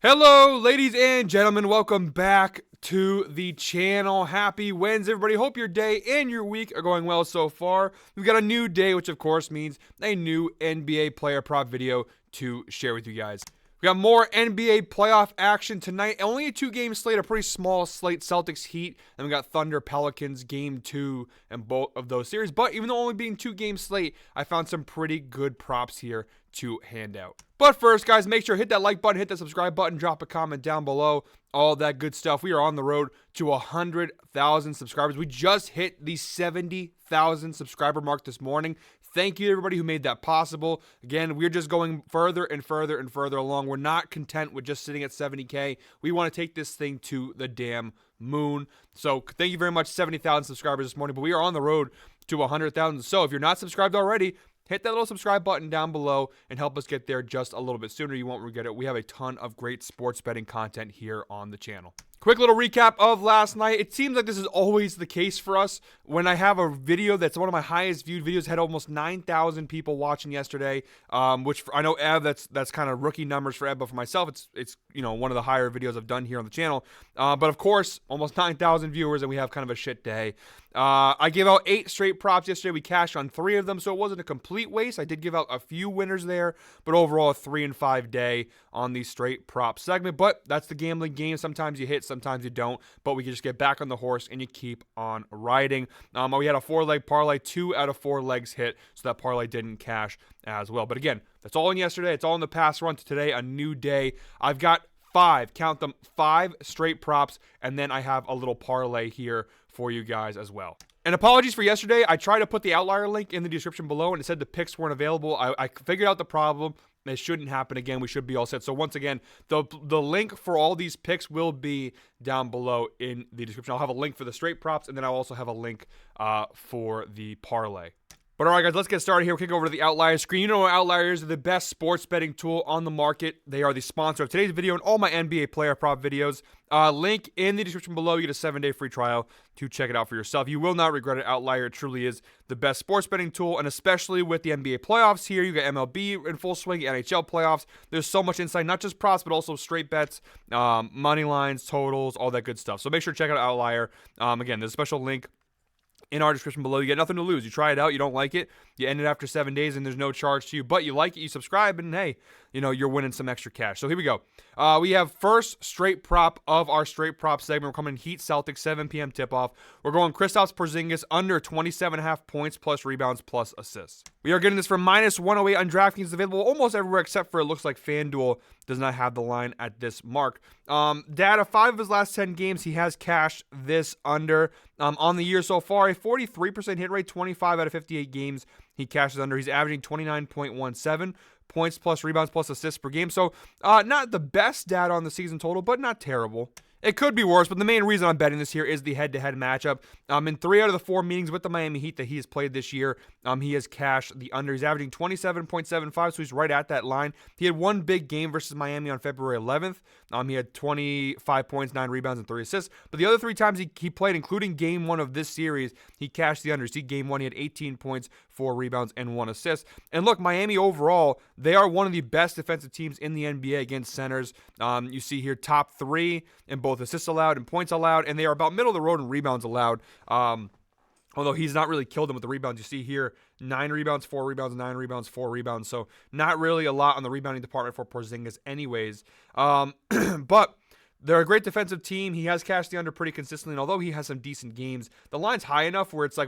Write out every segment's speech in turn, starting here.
Hello, ladies and gentlemen. Welcome back to the channel. Happy Wednesday, everybody. Hope your day and your week are going well so far. We've got a new day, which of course means a new NBA player prop video to share with you guys. We got more NBA playoff action tonight. Only a two-game slate, a pretty small slate. Celtics Heat, and we got Thunder Pelicans game 2 and both of those series. But even though only being two-game slate, I found some pretty good props here to hand out. But first, guys, make sure to hit that like button, hit that subscribe button, drop a comment down below, all that good stuff. We are on the road to 100,000 subscribers. We just hit the 70,000 subscriber mark this morning. Thank you to everybody who made that possible. Again, we're just going further and further and further along. We're not content with just sitting at 70K. We want to take this thing to the damn moon. So thank you very much, 70,000 subscribers this morning. But we are on the road to 100,000. So if you're not subscribed already, hit that little subscribe button down below and help us get there just a little bit sooner. You won't regret it. We have a ton of great sports betting content here on the channel. Quick little recap of last night. It seems like this is always the case for us. When I have a video that's one of my highest viewed videos, had almost 9,000 people watching yesterday, which I know Ev, that's kind of rookie numbers for Ev, but for myself, it's one of the higher videos I've done here on the channel. But of course, almost 9,000 viewers, and we have kind of a shit day. I gave out 8 straight props yesterday. We cashed on 3 of them, so it wasn't a complete waste. I did give out a few winners there, but overall a 3 and 5 day on the straight prop segment. But that's the gambling game. Sometimes you hit, sometimes you don't, but we can just get back on the horse and you keep on riding. We had a 4-leg parlay, 2 out of 4 legs hit, so that parlay didn't cash as well. But again, that's all in yesterday. It's all in the past run to today, a new day. I've got 5, count them, 5 straight props, and then I have a little parlay here for you guys as well. And apologies for yesterday. I tried to put the outlier link in the description below, and it said the picks weren't available. I figured out the problem. It shouldn't happen again. We should be all set. So once again, the link for all these picks will be down below in the description. I'll have a link for the straight props, and then I'll also have a link for the parlay. But all right, guys, let's get started here. We'll kick over to the Outlier screen. You know, Outliers are the best sports betting tool on the market. They are the sponsor of today's video and all my NBA player prop videos. Link in the description below. You get a 7-day free trial to check it out for yourself. You will not regret it. Outlier truly is the best sports betting tool, and especially with the NBA playoffs here. You got MLB in full swing, NHL playoffs. There's so much insight, not just props, but also straight bets, money lines, totals, all that good stuff. So make sure to check out Outlier. Again, there's a special link in our description below. You get nothing to lose. You try it out, you don't like it, you end it after 7 days, and there's no charge to you. But you like it, you subscribe, and hey, you're winning some extra cash. So here we go. We have first straight prop of our straight prop segment. We're coming Heat Celtics, 7 p.m. tip-off. We're going Kristaps Porzingis under 27.5 points plus rebounds plus assists. We are getting this for -108 on DraftKings, available almost everywhere except for it looks like FanDuel does not have the line at this mark. Data, 5 of his last 10 games, he has cashed this under. On the year so far, a 43% hit rate, 25 out of 58 games he cashes under. He's averaging 29.17 points plus rebounds plus assists per game. So not the best data on the season total, but not terrible. It could be worse, but the main reason I'm betting this here is the head-to-head matchup. In 3 out of the 4 meetings with the Miami Heat that he has played this year, he has cashed the under. He's averaging 27.75, so he's right at that line. He had one big game versus Miami on February 11th. He had 25 points, 9 rebounds, and 3 assists. But the other 3 times he played, including game 1 of this series, he cashed the under. See, game 1, he had 18 points, 4 rebounds, and 1 assist. And look, Miami overall, they are one of the best defensive teams in the NBA against centers. You see here top 3 in both assists allowed and points allowed, and they are about middle of the road in rebounds allowed. Although he's not really killed them with the rebounds. You see here, 9 rebounds, 4 rebounds, 9 rebounds, 4 rebounds. So not really a lot on the rebounding department for Porzingis anyways. But they're a great defensive team. He has cashed the under pretty consistently, and although he has some decent games, the line's high enough where it's like,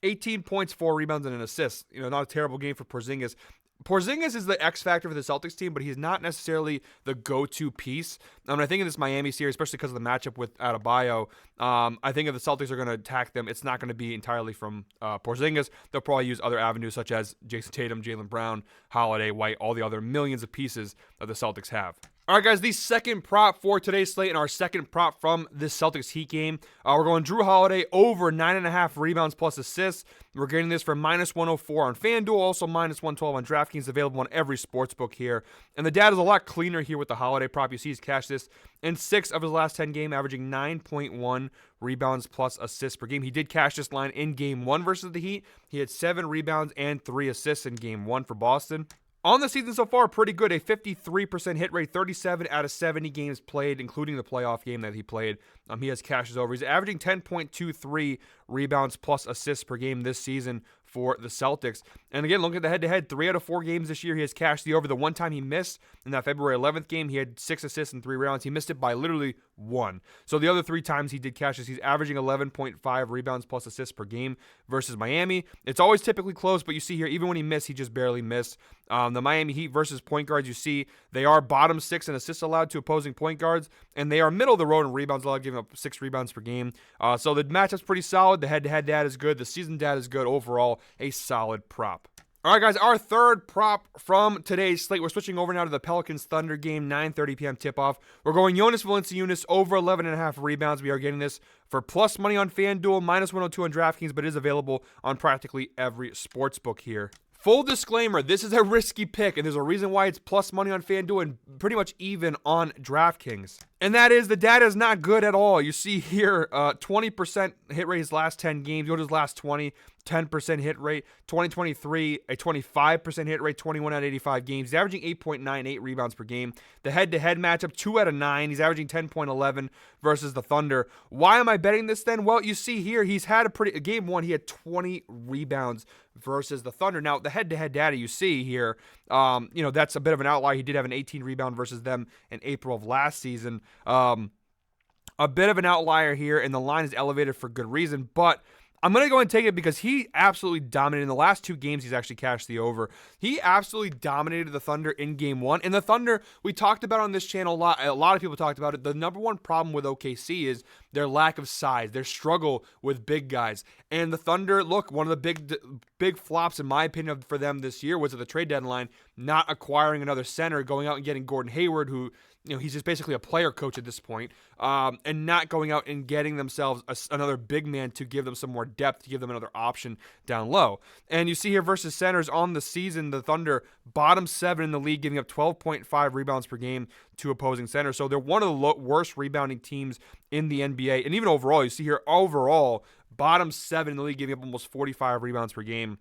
18 points, 4 rebounds, and an assist. Not a terrible game for Porzingis. Porzingis is the X factor for the Celtics team, but he's not necessarily the go-to piece. I think in this Miami series, especially because of the matchup with Adebayo, I think if the Celtics are going to attack them, it's not going to be entirely from Porzingis. They'll probably use other avenues such as Jason Tatum, Jaylen Brown, Holiday, White, all the other millions of pieces that the Celtics have. All right, guys, the second prop for today's slate and our second prop from this Celtics Heat game. We're going Drew Holiday over 9.5 rebounds plus assists. We're getting this for -104 on FanDuel, also -112 on DraftKings, available on every sportsbook here. And the data is a lot cleaner here with the Holiday prop. You see he's cashed this in 6 of his last 10 games, averaging 9.1 rebounds plus assists per game. He did cash this line in Game 1 versus the Heat. He had 7 rebounds and 3 assists in Game 1 for Boston. On the season so far, pretty good. A 53% hit rate, 37 out of 70 games played, including the playoff game that he played. He has cashes over. He's averaging 10.23 rebounds plus assists per game this season for the Celtics. And again, look at the head-to-head. 3 out of 4 games this year, he has cashed the over. The one time he missed in that February 11th game, he had 6 assists and 3 rebounds. He missed it by literally 1. So the other 3 times he did cashes, he's averaging 11.5 rebounds plus assists per game versus Miami. It's always typically close, but you see here, even when he missed, he just barely missed. The Miami Heat versus point guards, you see, they are bottom 6 in assists allowed to opposing point guards, and they are middle of the road in rebounds allowed, giving up 6 rebounds per game. So the matchup's pretty solid. The head-to-head data is good. The season data is good. Overall, a solid prop. All right, guys, our third prop from today's slate. We're switching over now to the Pelicans-Thunder game, 9:30 p.m. tip-off. We're going Jonas Valanciunas over 11.5 rebounds. We are getting this for plus money on FanDuel, minus 102 on DraftKings, but it is available on practically every sportsbook here. Full disclaimer, this is a risky pick, and there's a reason why it's plus money on FanDuel and pretty much even on DraftKings. And that is the data is not good at all. You see here, 20% hit rate his last 10 games. You go to his last 20, 10% hit rate. 2023, a 25% hit rate, 21 out of 85 games. He's averaging 8.98 rebounds per game. The head-to-head matchup, 2 out of 9. He's averaging 10.11 versus the Thunder. Why am I betting this then? Well, you see here, he's had game 1, he had 20 rebounds versus the Thunder. Now, the head-to-head data you see here, that's a bit of an outlier. He did have an 18 rebound versus them in April of last season. A bit of an outlier here, and the line is elevated for good reason, but I'm going to go and take it because he absolutely dominated. In the last 2 games, he's actually cashed the over. He absolutely dominated the Thunder in game 1. And the Thunder, we talked about on this channel a lot. A lot of people talked about it. The number one problem with OKC is their lack of size, their struggle with big guys. And the Thunder, look, one of the big flops, in my opinion, for them this year was at the trade deadline, not acquiring another center, going out and getting Gordon Hayward, who, he's just basically a player coach at this point, and not going out and getting themselves another big man to give them some more depth, to give them another option down low. And you see here versus centers on the season, the Thunder, bottom 7 in the league, giving up 12.5 rebounds per game to opposing centers. So they're one of the worst rebounding teams in the NBA. And even overall, you see here, bottom 7 in the league, giving up almost 45 rebounds per game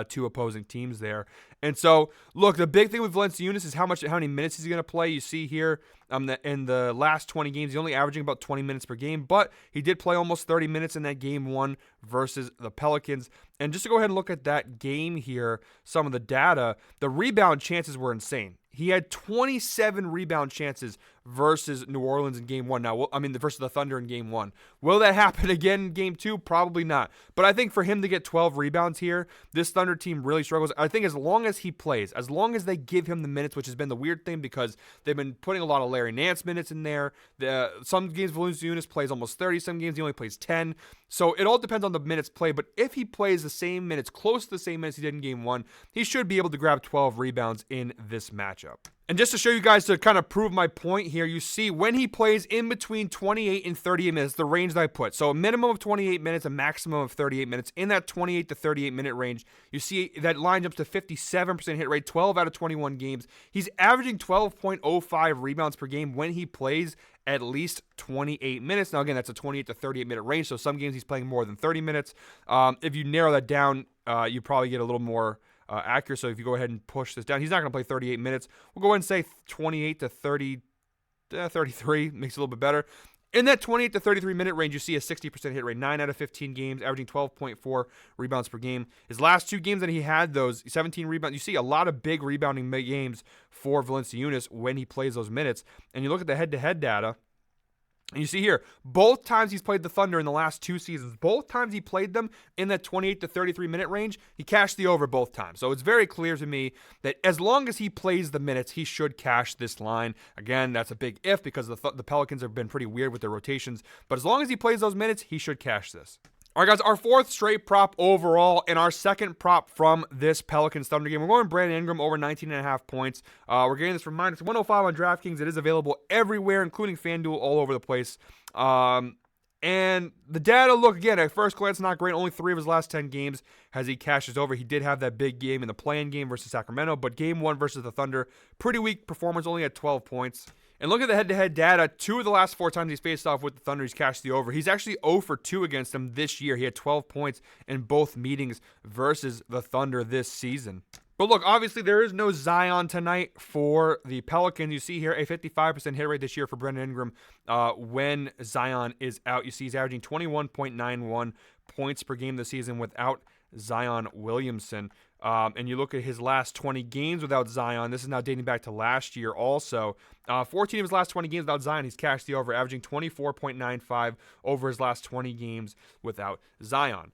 to opposing teams there. And so, look, the big thing with Valanciunas is how many minutes he's going to play. You see here in the last 20 games, he's only averaging about 20 minutes per game, but he did play almost 30 minutes in that game 1 versus the Pelicans. And just to go ahead and look at that game here, some of the data, the rebound chances were insane. He had 27 rebound chances versus New Orleans in game 1. Now, versus the Thunder in game 1. Will that happen again in game 2? Probably not. But I think for him to get 12 rebounds here, this Thunder team really struggles. I think as long as he plays, as long as they give him the minutes, which has been the weird thing because they've been putting a lot of Larry Nance minutes in there. Some games Valanciunas plays almost 30. Some games he only plays 10. So it all depends on the minutes played. But if he plays the same minutes, close to the same minutes he did in game 1, he should be able to grab 12 rebounds in this matchup. And just to show you guys, to kind of prove my point here, you see when he plays in between 28 and 38 minutes, the range that I put. So a minimum of 28 minutes, a maximum of 38 minutes. In that 28 to 38 minute range, you see that line jumps to 57% hit rate, 12 out of 21 games. He's averaging 12.05 rebounds per game when he plays at least 28 minutes. Now, again, that's a 28 to 38 minute range, so some games he's playing more than 30 minutes. If you narrow that down, you probably get a little more accurate. So if you go ahead and push this down, he's not going to play 38 minutes. We'll go ahead and say 28 to 33, makes it a little bit better. In that 28 to 33 minute range, you see a 60% hit rate, 9 out of 15 games, averaging 12.4 rebounds per game. His last 2 games that he had those 17 rebounds, you see a lot of big rebounding games for Valanciunas when he plays those minutes. And you look at the head-to-head data, and you see here, both times he's played the Thunder in the last 2 seasons, both times he played them in that 28 to 33 minute range, he cashed the over both times. So it's very clear to me that as long as he plays the minutes, he should cash this line. Again, that's a big if because the Pelicans have been pretty weird with their rotations. But as long as he plays those minutes, he should cash this. All right, guys, our 4th straight prop overall and our 2nd prop from this Pelicans Thunder game. We're going Brandon Ingram over 19.5 points. We're getting this from minus 105 on DraftKings. It is available everywhere, including FanDuel, all over the place. And the data, look, again, at first glance, not great. Only 3 of his last 10 games has he cashes over. He did have that big game in the play-in game versus Sacramento, but game 1 versus the Thunder, pretty weak performance, only at 12 points. And look at the head-to-head data. 2 of the last 4 times he's faced off with the Thunder, he's cashed the over. He's actually 0 for 2 against them this year. He had 12 points in both meetings versus the Thunder this season. But look, obviously there is no Zion tonight for the Pelicans. You see here a 55% hit rate this year for Brandon Ingram when Zion is out. You see he's averaging 21.91 points per game this season without Zion Williamson. And you look at his last 20 games without Zion. This is now dating back to last year also. 14 of his last 20 games without Zion, he's cashed the over, averaging 24.95 over his last 20 games without Zion.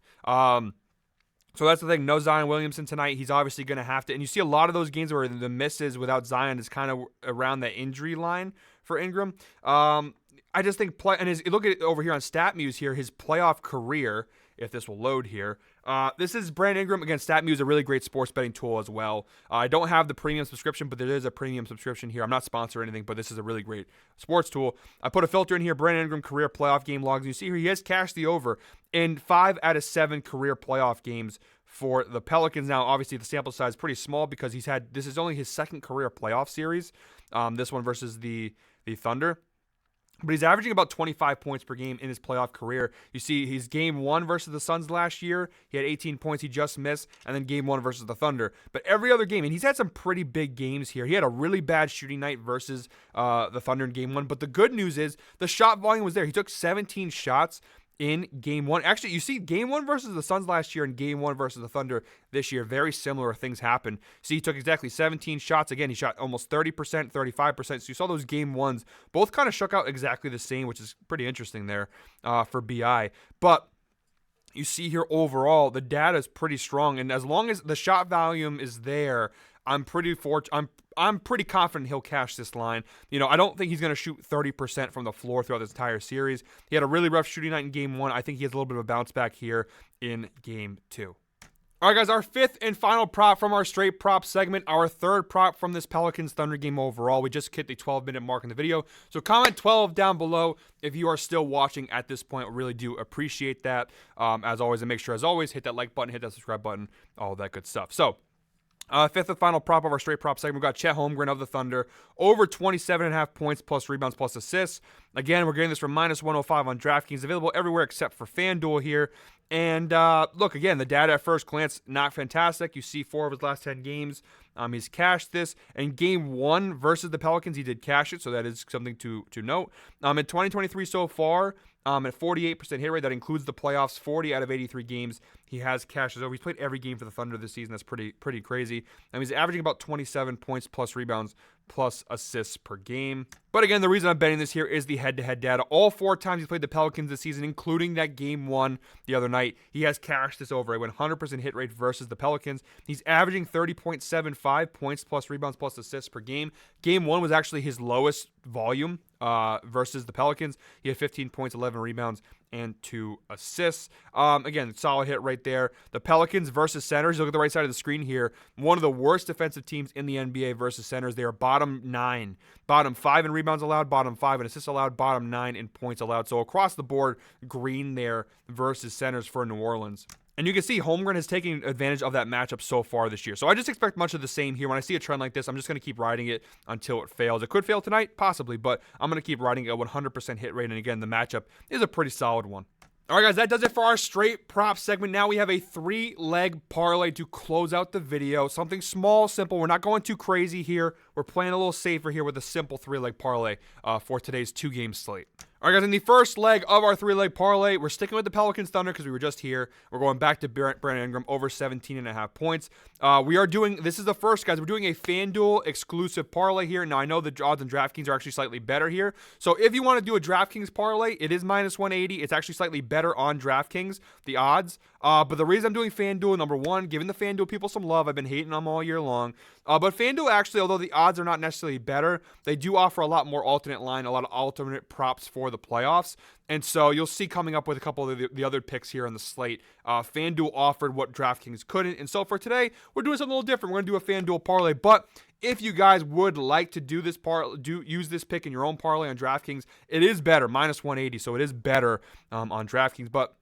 So that's the thing. No Zion Williamson tonight. He's obviously going to have to. And you see a lot of those games where the misses without Zion is kind of around the injury line for Ingram. I just think look at it over here on StatMuse here, his playoff career, if this will load here. This is Brandon Ingram. Again, StatMuse, a really great sports betting tool as well. I don't have the premium subscription, but there is a premium subscription here. I'm not sponsored or anything, but this is a really great sports tool. I put a filter in here, Brandon Ingram career playoff game logs. You see here he has cashed the over in 5 out of 7 career playoff games for the Pelicans. Now, obviously, the sample size is pretty small because this is only his second career playoff series, this one versus the Thunder. But he's averaging about 25 points per game in his playoff career. You see, he's game 1 versus the Suns last year. He had 18 points. He just missed. And then game 1 versus the Thunder. But every other game, and he's had some pretty big games here. He had a really bad shooting night versus the Thunder in game 1. But the good news is the shot volume was there. He took 17 shots in game 1. Actually, you see game 1 versus the Suns last year and game 1 versus the Thunder this year. Very similar things happened. See, he took exactly 17 shots. Again, he shot almost 30%, 35%. So you saw those game 1s. Both kind of shook out exactly the same, which is pretty interesting there for BI. But you see here overall, the data is pretty strong. And as long as the shot volume is there, I'm pretty confident he'll cash this line. I don't think he's going to shoot 30% from the floor throughout this entire series. He had a really rough shooting night in game 1. I think he has a little bit of a bounce back here in game 2. All right, guys, our 5th and final prop from our straight prop segment, our 3rd prop from this Pelicans Thunder game overall. We just hit the 12-minute mark in the video. So comment 12 down below if you are still watching at this point. I really do appreciate that. As always, and make sure, as always, hit that like button, hit that subscribe button, all that good stuff. So 5th and final prop of our straight prop segment. We've got Chet Holmgren of the Thunder, over 27.5 points plus rebounds plus assists. Again, we're getting this from -105 on DraftKings, available everywhere except for FanDuel here. And look, again, the data at first glance, not fantastic. You see 4 of his last 10 games. He's cashed this. In game 1 versus the Pelicans, he did cash it, so that is something to note. In 2023 so far, at 48% hit rate, that includes the playoffs, 40 out of 83 games he has cashed over. He's played every game for the Thunder this season. That's pretty crazy. And he's averaging about 27 points plus rebounds plus assists per game. But again, the reason I'm betting this here is the head-to-head data. All 4 times he's played the Pelicans this season, including that game 1 the other night, he has cashed this over. He went 100% hit rate versus the Pelicans. He's averaging 30.75 points plus rebounds plus assists per game. Game 1 was actually his lowest volume versus the Pelicans. He had 15 points, 11 rebounds, and 2 assists. Again, solid hit right there. The Pelicans versus centers, look at the right side of the screen here. One of the worst defensive teams in the NBA versus centers. They are bottom 9. Bottom 5 in rebounds allowed, bottom 5 in assists allowed, bottom 9 in points allowed. So across the board, green there versus centers for New Orleans. And you can see Holmgren has taken advantage of that matchup so far this year. So I just expect much of the same here. When I see a trend like this, I'm just going to keep riding it until it fails. It could fail tonight, possibly, but I'm going to keep riding it at 100% hit rate. And again, the matchup is a pretty solid one. All right, guys, that does it for our straight prop segment. Now we have a 3-leg parlay to close out the video. Something small, simple. We're not going too crazy here. We're playing a little safer here with a simple 3-leg parlay for today's 2-game slate. All right, guys, in the first leg of our 3-leg parlay, we're sticking with the Pelicans Thunder because we were just here. We're going back to Brandon Ingram, over 17.5 points. This is the first, guys, we're doing a FanDuel exclusive parlay here. Now, I know the odds on DraftKings are actually slightly better here. So if you want to do a DraftKings parlay, it is -180. It's actually slightly better on DraftKings, the odds. But the reason I'm doing FanDuel, number one, giving the FanDuel people some love. I've been hating them all year long. But FanDuel actually, although the odds are not necessarily better, they do offer a lot more alternate line, a lot of alternate props for the playoffs. And so you'll see coming up with a couple of the other picks here on the slate. FanDuel offered what DraftKings couldn't. And so for today, we're doing something a little different. We're going to do a FanDuel parlay. But if you guys would like to do this use this pick in your own parlay on DraftKings, it is better, -180. So it is better on DraftKings. But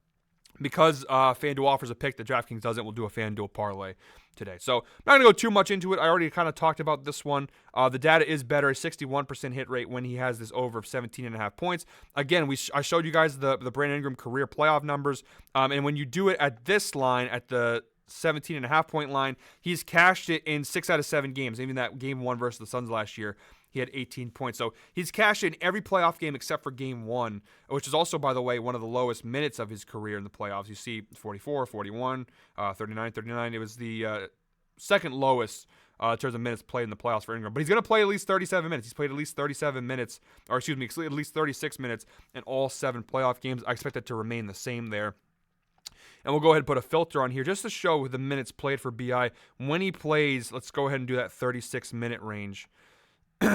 because FanDuel offers a pick that DraftKings doesn't, we'll do a FanDuel parlay today. So I'm not going to go too much into it. I already kind of talked about this one. The data is better, 61% hit rate when he has this over of 17.5 points. Again, I showed you guys the Brandon Ingram career playoff numbers. And when you do it at this line, at the 17.5 point line. He's cashed it in 6 out of 7 games. Even that game 1 versus the Suns last year, he had 18 points. So he's cashed in every playoff game except for game 1, which is also, by the way, one of the lowest minutes of his career in the playoffs. You see 44, 41, 39, 39. It was the second lowest in terms of minutes played in the playoffs for Ingram. But he's going to play at least 37 minutes. He's played at least 37 minutes, or excuse me, at least 36 minutes in all 7 playoff games. I expect it to remain the same there. And we'll go ahead and put a filter on here just to show the minutes played for BI. When he plays, let's go ahead and do that 36-minute range.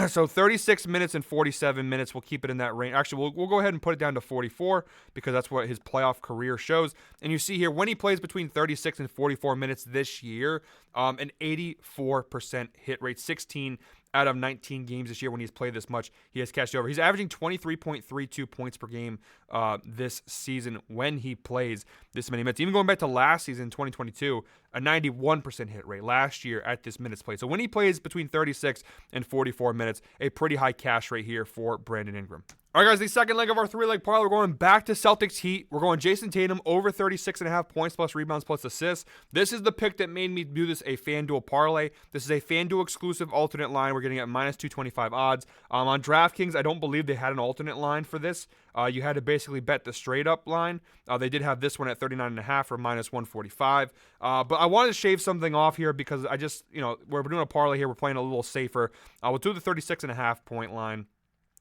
So 36 minutes and 47 minutes, we'll keep it in that range. Actually, we'll go ahead and put it down to 44 because that's what his playoff career shows. And you see here, when he plays between 36 and 44 minutes this year, an 84% hit rate, 16 out of 19 games this year when he's played this much, he has cashed over. He's averaging 23.32 points per game this season when he plays this many minutes. Even going back to last season, 2022, a 91% hit rate last year at this minutes played. So when he plays between 36 and 44 minutes, a pretty high cash rate here for Brandon Ingram. All right, guys, the second leg of our 3-leg parlay, we're going back to Celtics Heat. We're going Jason Tatum over 36.5 points plus rebounds plus assists. This is the pick that made me do this a FanDuel parlay. This is a FanDuel exclusive alternate line. We're getting at minus 225 odds. On DraftKings, I don't believe they had an alternate line for this. You had to basically bet the straight up line. They did have this one at 39.5 or minus 145. But I wanted to shave something off here because I just, we're doing a parlay here. We're playing a little safer. We'll do the 36.5 point line.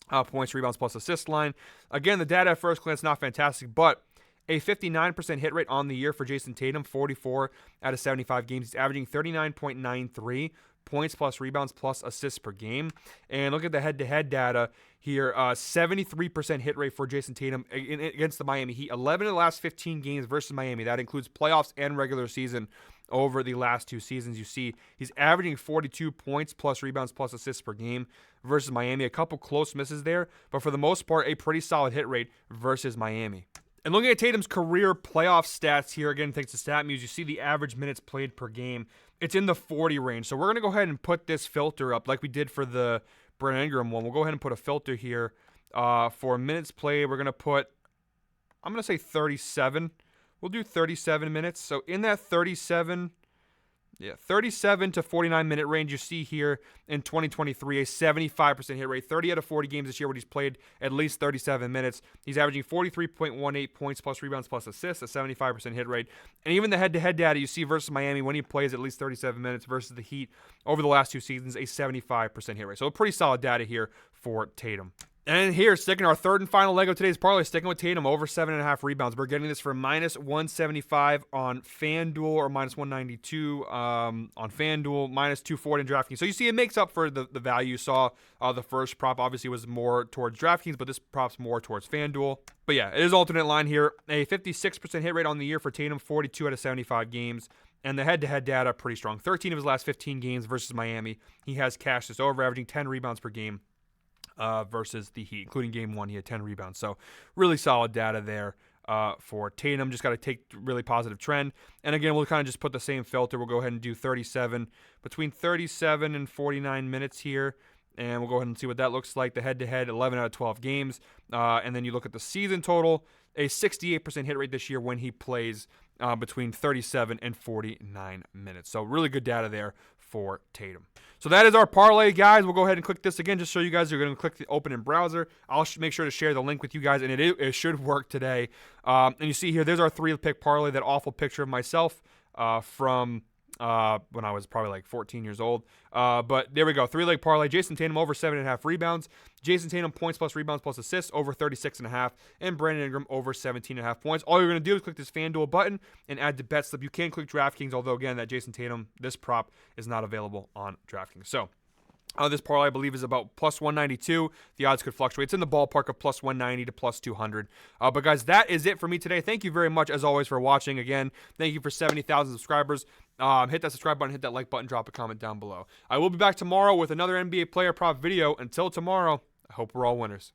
Points, rebounds, plus assist line. Again, the data at first glance, not fantastic, but a 59% hit rate on the year for Jason Tatum, 44 out of 75 games. He's averaging 39.93 points plus rebounds plus assists per game. And look at the head-to-head data here. 73% hit rate for Jason Tatum against the Miami Heat. 11 of the last 15 games versus Miami. That includes playoffs and regular season. Over the last 2 seasons, you see he's averaging 42 points plus rebounds plus assists per game versus Miami. A couple close misses there, but for the most part, a pretty solid hit rate versus Miami. And looking at Tatum's career playoff stats here, again, thanks to StatMuse, you see the average minutes played per game. It's in the 40 range. So we're going to go ahead and put this filter up like we did for the Brandon Ingram one. We'll go ahead and put a filter here for minutes played. We're going to put, I'm going to say 37. We'll do 37 minutes. So in that 37 to 49 minute range, you see here in 2023 a 75% hit rate. 30 out of 40 games this year when he's played at least 37 minutes. He's averaging 43.18 points plus rebounds plus assists, a 75% hit rate. And even the head-to-head data you see versus Miami when he plays at least 37 minutes versus the Heat over the last 2 seasons, a 75% hit rate. So a pretty solid data here for Tatum. And here, sticking our third and final leg of today's parlay, sticking with Tatum over 7.5 rebounds. We're getting this for minus 175 on FanDuel or minus 192 on FanDuel, minus 240 in DraftKings. So you see it makes up for the value you saw. The first prop obviously was more towards DraftKings, but this prop's more towards FanDuel. But yeah, it is alternate line here. A 56% hit rate on the year for Tatum, 42 out of 75 games. And the head-to-head data, pretty strong. 13 of his last 15 games versus Miami. He has cashed this over, averaging 10 rebounds per game. Versus the Heat, including game 1, he had 10 rebounds. So really solid data there for Tatum. Just got to take really positive trend. And again, we'll kind of just put the same filter. We'll go ahead and do 37, between 37 and 49 minutes here. And we'll go ahead and see what that looks like. The head-to-head, 11 out of 12 games. And then you look at the season total, a 68% hit rate this year when he plays between 37 and 49 minutes. So really good data there for Tatum. So that is our parlay, guys. We'll go ahead and click this again just so you guys are going to click the open in browser. I'll make sure to share the link with you guys, and it should work today. And you see here, there's our 3-pick parlay, that awful picture of myself from when I was probably like 14 years old. But there we go. 3-leg parlay. Jason Tatum over 7.5 rebounds. Jason Tatum points plus rebounds plus assists over 36.5. And Brandon Ingram over 17.5 points. All you're going to do is click this FanDuel button and add to bet slip. You can click DraftKings, although again, that Jason Tatum, this prop is not available on DraftKings. So this parlay, I believe, is about plus 192. The odds could fluctuate. It's in the ballpark of plus 190 to plus 200. But guys, that is it for me today. Thank you very much, as always, for watching. Again, thank you for 70,000 subscribers. Hit that subscribe button, hit that like button, drop a comment down below. I will be back tomorrow with another NBA player prop video. Until tomorrow, I hope we're all winners.